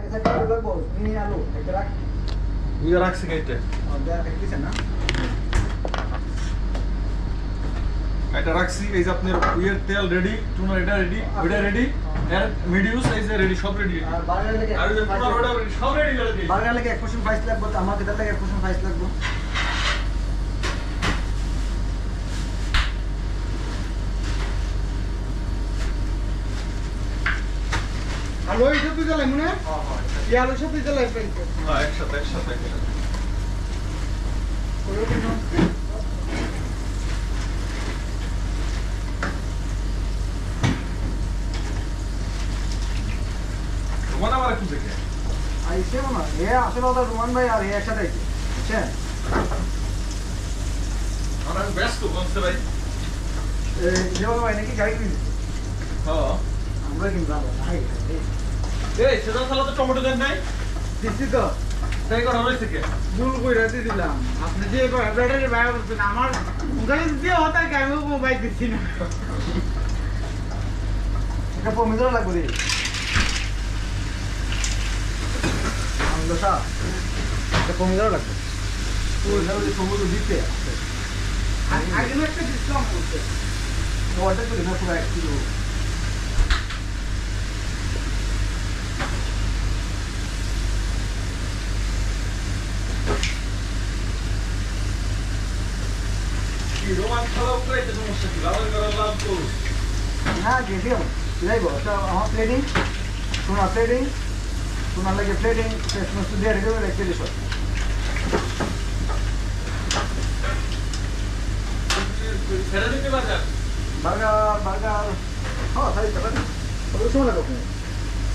ऐसा क्या बोला बोल नहीं आलू एक रख ये रख से कहते और दे रख किसे ना এটা রাখছি এই যে আপনার উইয়ের তেল রেডি টুনা এটা রেডি ওটা রেডি এর মিডিউস এই যে রেডি সব রেডি আর বার্গার লাগে আর যে টুনা ওটা রেডি সব রেডি করে দিই বার্গার লাগে 1% প্রাইস লাগবে তো আমাকে তার লাগে 1% প্রাইস লাগবে আলু এটা তুই জ্বালাই মনে হ্যাঁ হ্যাঁ এই আলু সাথে জ্বালাই ফ্রেন্ড হ্যাঁ একসাথে ওরে দিন রোমান আমার একটু দেখে আইছে না এ আসলে ওটা রোমান ভাই আর এ একসাথে আইছে বুঝছেন আমরা ব্যস্ত কোনতে ভাই এই যেমন ভাই নাকি গাড়ি কিনছে হ্যাঁ আমরা কিনবো ভাই এই সেটা সালা তো টমেটো দেন নাই দিছি তো তাই করা হয়েছে কি ভুল কইরা দিলাম আপনি যে ব্যাটারি বাইরে করছেন আমার গাড়ি দিয়ে হতা কি আমি মোবাইল দিছি না এটা পমিদরা লাগবে রে আমদোসা এটা পমিদরা লাগবে ওই যে সমুদ্র দিতে আগে একটা ডিসকাউন্ট করতে ওটা তো না পুরো 1 কিলো রোমান খাওয়া উপরে তো সমস্যা কি লাল করা লাভ তো হ্যাঁ গেছিলাম যাইব তো আমার প্লেটিং তোমার লাগে প্লেটিং সমস্ত দিয়ে রেখে রেখে দিস ছেড়ে দিতে বাজার বার্গার হ্যাঁ তাই তো কত সময় লাগবে আপনি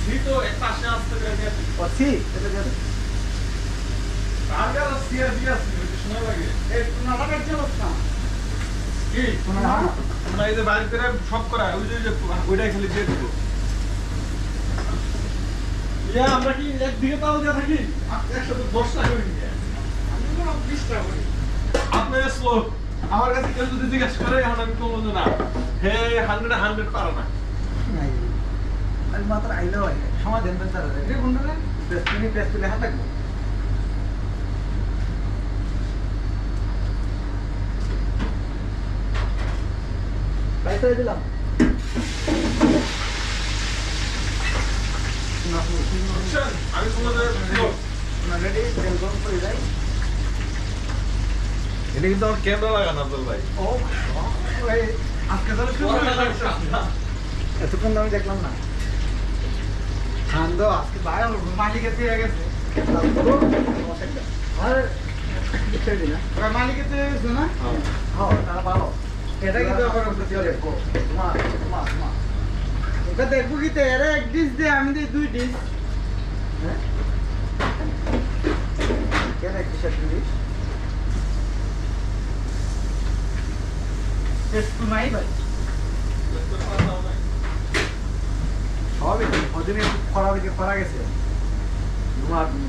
সি তো এক পাশে আসতে গেছে সি এটা যাবে বার্গার সি আর দিয়া সময় লাগে এই তোমার লাগার জন্য না কি তোমার হ্যাঁ তোমরা এই যে বাইরে করে সব করা ওই যে ওইটাই খালি দিয়ে দেবো ইয়া আমরা কি একদিকে তাও দিয়ে থাকি 110 টাকা করে নিয়ে আমি তো 20 টাকা করি আপনার শ্লোক আমার কাছে কেউ যদি জিজ্ঞেস করে এখন আমি কোনো বলবো না হে 100 পারো না নাই আজ মাত্র আইলো সময় দেন স্যার রে বন্ধুরা প্রেস তুলে হাত লাগবে পয়সা দিলাম আমি তোমাদের রেডি তেল গরম করে যাই এটা কিন্তু আমার ক্যামেরা লাগানো আব্দুল ভাই ও ওই আজকে তাহলে এতক্ষণ আমি দেখলাম না খান্দ আজকে বাইরে মালিকের দিয়ে গেছে আর মালিকের দিয়ে গেছে না হ্যাঁ তারা ভালো এটা কিন্তু তোমার ওটা দেখবো কি তো এরা 1 ডিশ দিয়ে আমি দিই 2 ডিশ হ্যাঁ কেন 1 ডিশ 2 ডিশ একটু নাই ভাই সবই ওদিনে খরা গেছে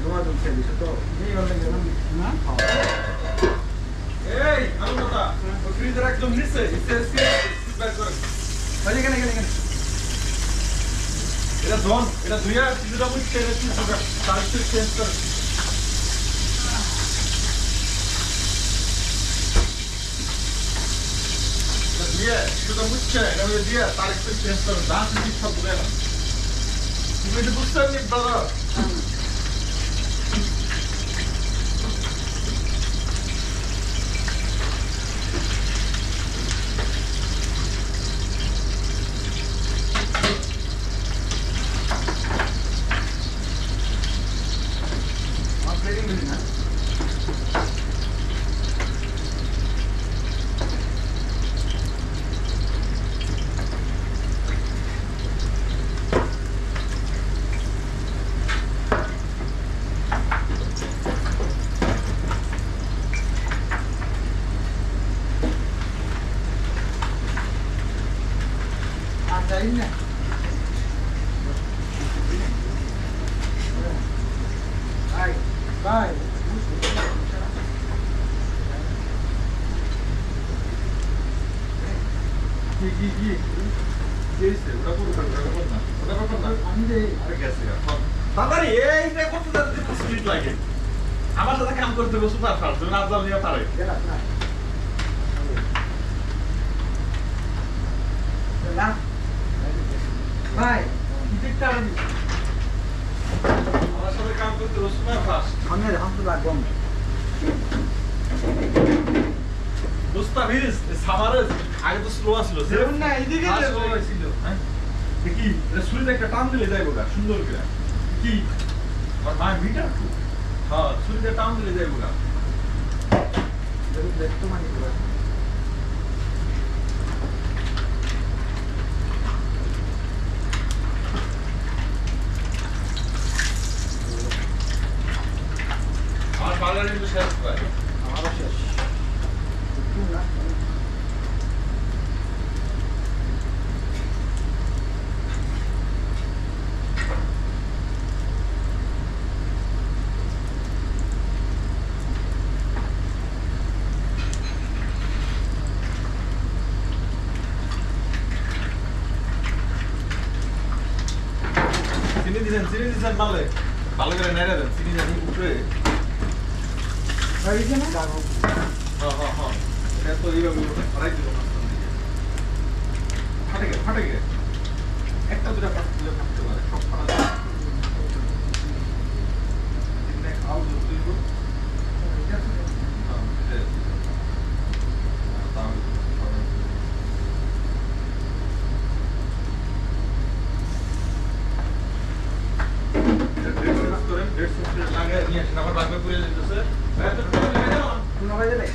ধোঁয়া তুলছে দিছে তো এই বললেন না এই আমি কথা ফ্রিজের একদম নিচে বের করে ওই এখানে এটা জন এটা দুইয়া কিছুটা মুছছে এটা কিছুটা তার চেঞ্জ করে দিয়ে কিছুটা মুছছে এটা দিয়ে তার একটু চেঞ্জ করে দাঁত কিছু সব বলে না তুমি এটা বুঝতে পারলি দাদা Bye. কি ওটা করব না ওটা করব না আমি যে আরে গেছে তাড়াতাড়ি এইটা করতে যাতে 5 মিনিট লাগে। আমার সাথে কাম করতে হবে সুপার ফাস্ট, তুমি না জানলে পারে। না ভাই টিকিটটা আমার সাথে কাম করতে হবে সুপার ফাস্ট। আমি হাম তো লাগবো মুস্তাফিজ সামারে আগে তো স্লো ছিল, যেমন না এদিকে স্লো ছিল। হ্যাঁ দেখি এটা শুরুতে একটা টান দিলে যাইবো গা সুন্দর করে। কি আর ভাই মিটার তো হ্যাঁ শুরুতে টান দিলে যাইবো গা। দেখতো মানে আমার পার্লার কিন্তু শেষ করে আমারও শেষ একটু না চিনি দিছেন মালে ভালো করে নেড়ে দেন, চিনি জানি উপরে। ভাই এই যে না হ্যাঁ এটা তো এইভাবে ফরাই দিল মাঝখান দিকে। ফাটে গে একটা দুটা ফাটতে পারে, সব ফাটা যায়। চিনি খাও দুধ দিব। আমার বাগবে পুড়ে যেতেছে। কোনো ভাই দেবে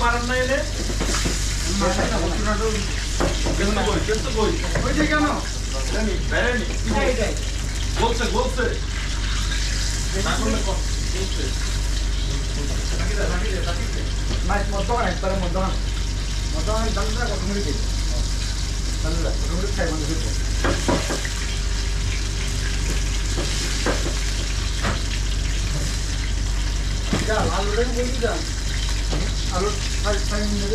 মারান না এলে কেন ওই যে কেন বেরেনি বলছে না করলে বলছে মাছ মধ্যখানে একবারে মধ্যখানে দালটা কত মিনিট দিই দালটা কত মিনিট খাই মানে দিতে যা আলুটা বলি যা আলু খাই মিনিট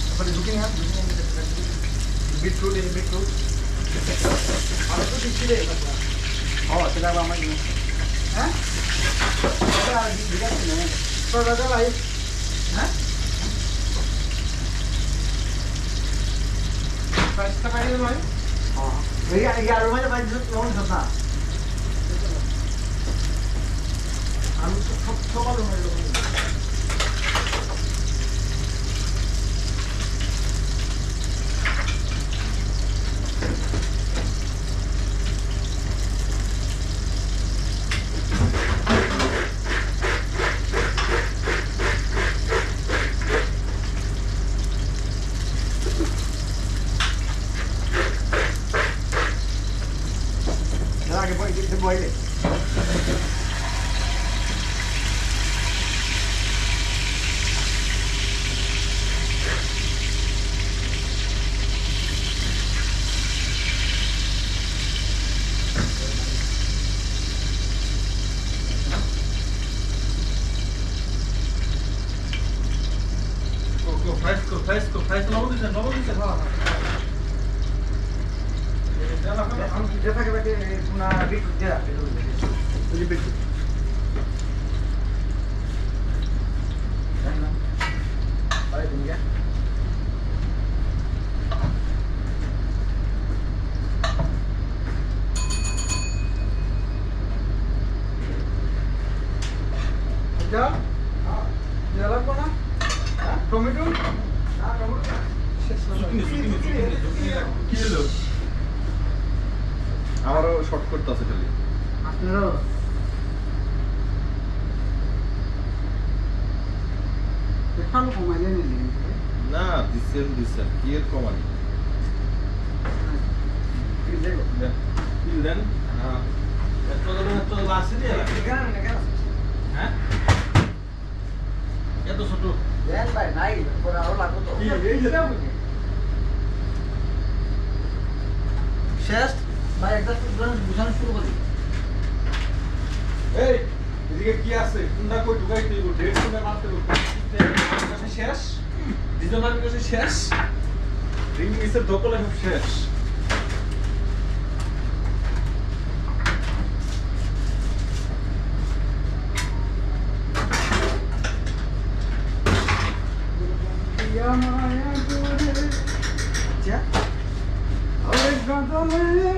তারপরে ঢুকিং বিটরুট আলু তো দিচ্ছি রে সেটা আমার হ্যাঁ আর বিকাশ নেই তো দাদা ভাই হ্যাঁ পাঁচটা পাই ভাই এই আলু মানে পাই কেমন কথা আলু সব আলু হয় আগে বইলে ফ্রাইস লবণ দিছেন যেটা থাকে না বিটরুট দেয়া ওই যে বিটরুট না আরে তুমি যা যা যা লাগবে না টমেটো না টমেটো কি হলো আমারও শর্ট করতে আছে খালি আপনারও দেখাল কমাইলে নিলেন না দিছেন কি এর কমানি কি দেন কি দেন হ্যাঁ এত বাসি দিয়ে এখানে না কেন হ্যাঁ এত ছোট দেন ভাই নাই পরে আরো লাগবে তো কি এই যে শেষ ভাই একটা বুঝানো শুরু করি এই এদিকে কি আছে কোনটা কই ঢুকাইতে হইব ডেট কোনটা মারতে হইব কাছে শেষ দুজনের কাছে শেষ রিং মিসের দকলে সব শেষ আচ্ছা ওই গাদলে